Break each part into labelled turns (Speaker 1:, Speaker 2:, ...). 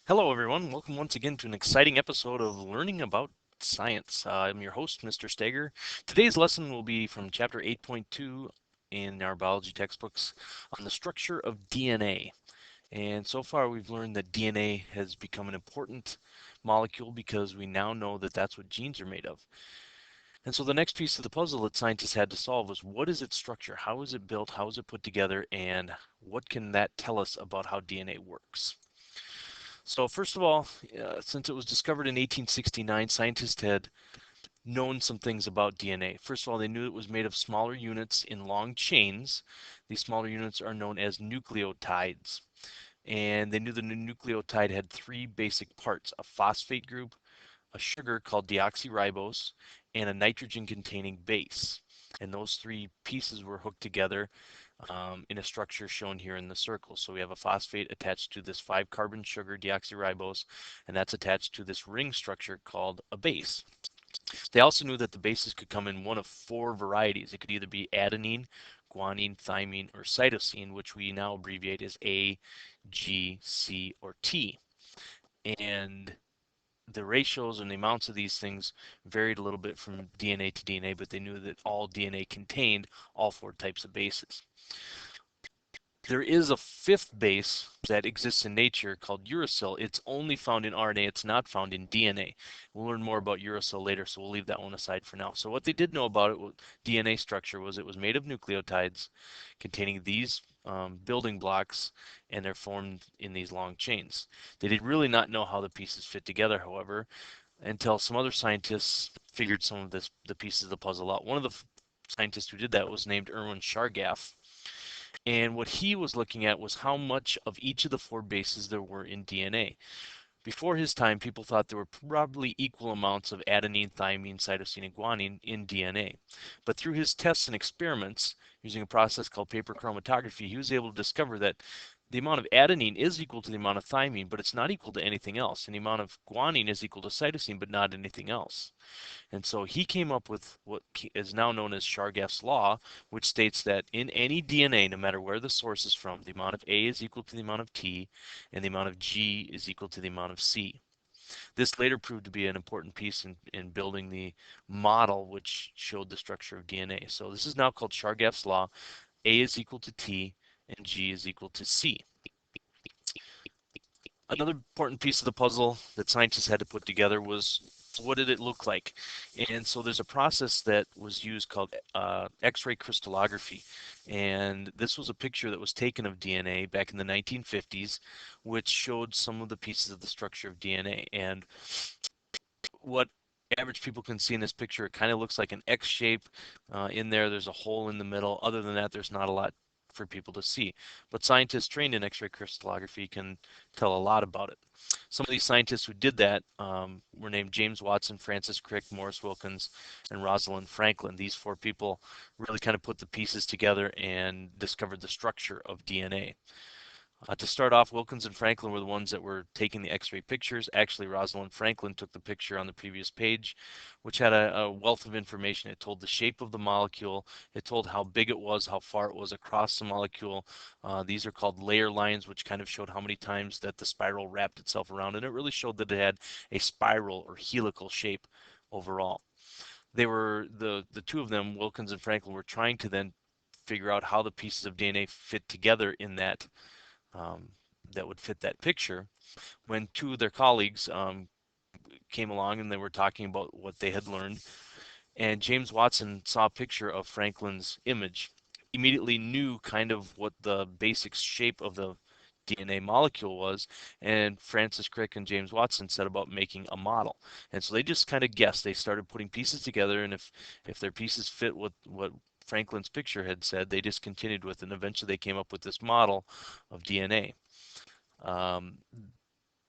Speaker 1: Hello, everyone. Welcome once again to an exciting episode of Learning About Science. I'm your host, Mr. Steger. Today's lesson will be from Chapter 8.2 in our biology textbooks on the structure of DNA. And so far, we've learned that DNA has become an important molecule because we now know that that's what genes are made of. And so the next piece of the puzzle that scientists had to solve was what is its structure? How is it built? How is it put together? And what can that tell us about how DNA works? So first of all, since it was discovered in 1869, scientists had known some things about DNA. First of all, they knew it was made of smaller units in long chains. These smaller units are known as nucleotides. And they knew the nucleotide had three basic parts: a phosphate group, a sugar called deoxyribose, and a nitrogen-containing base. And those three pieces were hooked together in a structure shown here in the circle. So we have a phosphate attached to this 5-carbon sugar, deoxyribose, and that's attached to this ring structure called a base. They also knew that the bases could come in one of 4 varieties. It could either be adenine, guanine, thymine, or cytosine, which we now abbreviate as A, G, C, or T. And the ratios and the amounts of these things varied a little bit from DNA to DNA, but they knew that all DNA contained all 4 types of bases. There is a 5th base that exists in nature called uracil. It's only found in RNA. It's not found in DNA. We'll learn more about uracil later, so we'll leave that one aside for now. So what they did know about it, DNA structure, was it was made of nucleotides containing these building blocks, and they're formed in these long chains. They did really not know how the pieces fit together, however, until some other scientists figured some of the pieces of the puzzle out. One of the scientists who did that was named Erwin Chargaff. And what he was looking at was how much of each of the 4 bases there were in DNA. Before his time, people thought there were probably equal amounts of adenine, thymine, cytosine, and guanine in DNA. But through his tests and experiments, using a process called paper chromatography, he was able to discover that the amount of adenine is equal to the amount of thymine, but it's not equal to anything else. And the amount of guanine is equal to cytosine, but not anything else. And so he came up with what is now known as Chargaff's law, which states that in any DNA, no matter where the source is from, the amount of A is equal to the amount of T, and the amount of G is equal to the amount of C. This later proved to be an important piece in building the model which showed the structure of DNA. So this is now called Chargaff's law. A is equal to T, and G is equal to C. Another important piece of the puzzle that scientists had to put together was what did it look like? And so there's a process that was used called X-ray crystallography. And this was a picture that was taken of DNA back in the 1950s, which showed some of the pieces of the structure of DNA. And what average people can see in this picture, it kind of looks like an X shape in there. There's a hole in the middle. Other than that, there's not a lot for people to see. But scientists trained in X-ray crystallography can tell a lot about it. Some of these scientists who did that were named James Watson, Francis Crick, Morris Wilkins, and Rosalind Franklin. These 4 people really kind of put the pieces together and discovered the structure of DNA. To start off, Wilkins and Franklin were the ones that were taking the X-ray pictures. Actually, Rosalind Franklin took the picture on the previous page, which had a wealth of information. It told the shape of the molecule. It told how big it was, how far it was across the molecule. These are called layer lines, which kind of showed how many times that the spiral wrapped itself around, and it really showed that it had a spiral or helical shape overall. They were the 2 of them, Wilkins and Franklin, were trying to then figure out how the pieces of DNA fit together in um, that would fit that picture, when 2 of their colleagues came along and they were talking about what they had learned. And James Watson saw a picture of Franklin's image, immediately knew kind of what the basic shape of the DNA molecule was, and Francis Crick and James Watson set about making a model. And so they just kind of guessed. They started putting pieces together, and if their pieces fit what Franklin's picture had said, they just continued with it, and eventually they came up with this model of DNA. Um,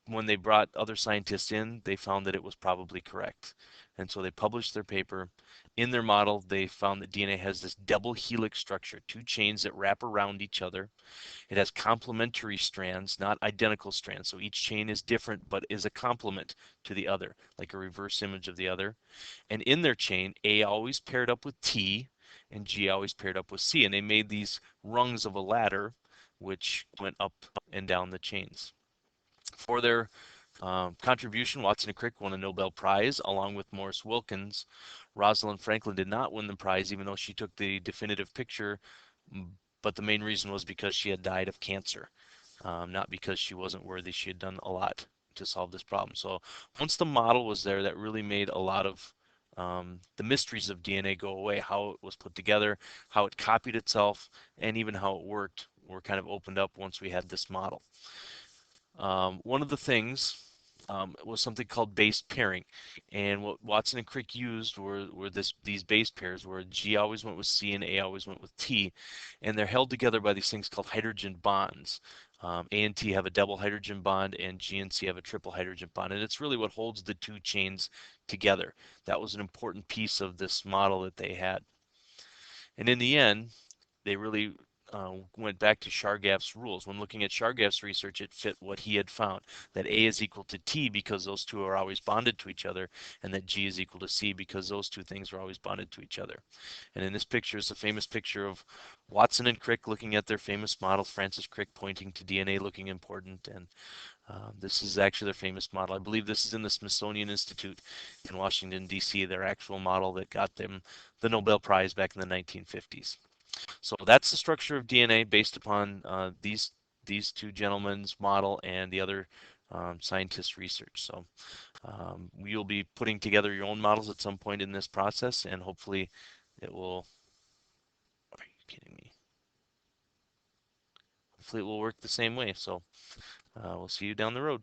Speaker 1: when they brought other scientists in, they found that it was probably correct. And so they published their paper. In their model, they found that DNA has this double helix structure, 2 chains that wrap around each other. It has complementary strands, not identical strands. So each chain is different, but is a complement to the other, like a reverse image of the other. And in their chain, A always paired up with T, and G always paired up with C. And they made these rungs of a ladder, which went up and down the chains. For their contribution, Watson and Crick won a Nobel Prize along with Morris Wilkins. Rosalind Franklin did not win the prize, even though she took the definitive picture, but the main reason was because she had died of cancer, not because she wasn't worthy. She had done a lot to solve this problem. So once the model was there, that really made a lot of the mysteries of DNA go away. How it was put together, how it copied itself, and even how it worked were kind of opened up once we had this model. One of the things was something called base pairing, and what Watson and Crick used were these base pairs where G always went with C and A always went with T, and they're held together by these things called hydrogen bonds. A and T have a double hydrogen bond, and G and C have a triple hydrogen bond, and it's really what holds the two chains together. That was an important piece of this model that they had. And in the end, they really went back to Chargaff's rules. When looking at Chargaff's research, it fit what he had found, that A is equal to T because those two are always bonded to each other, and that G is equal to C because those two things are always bonded to each other. And in this picture is a famous picture of Watson and Crick looking at their famous model, Francis Crick pointing to DNA looking important, and this is actually their famous model. I believe this is in the Smithsonian Institute in Washington, D.C., their actual model that got them the Nobel Prize back in the 1950s. So that's the structure of DNA based upon these two gentlemen's model and the other scientists' research. So you'll be putting together your own models at some point in this process, and hopefully it will. Are you kidding me? Hopefully it will work the same way. So we'll see you down the road.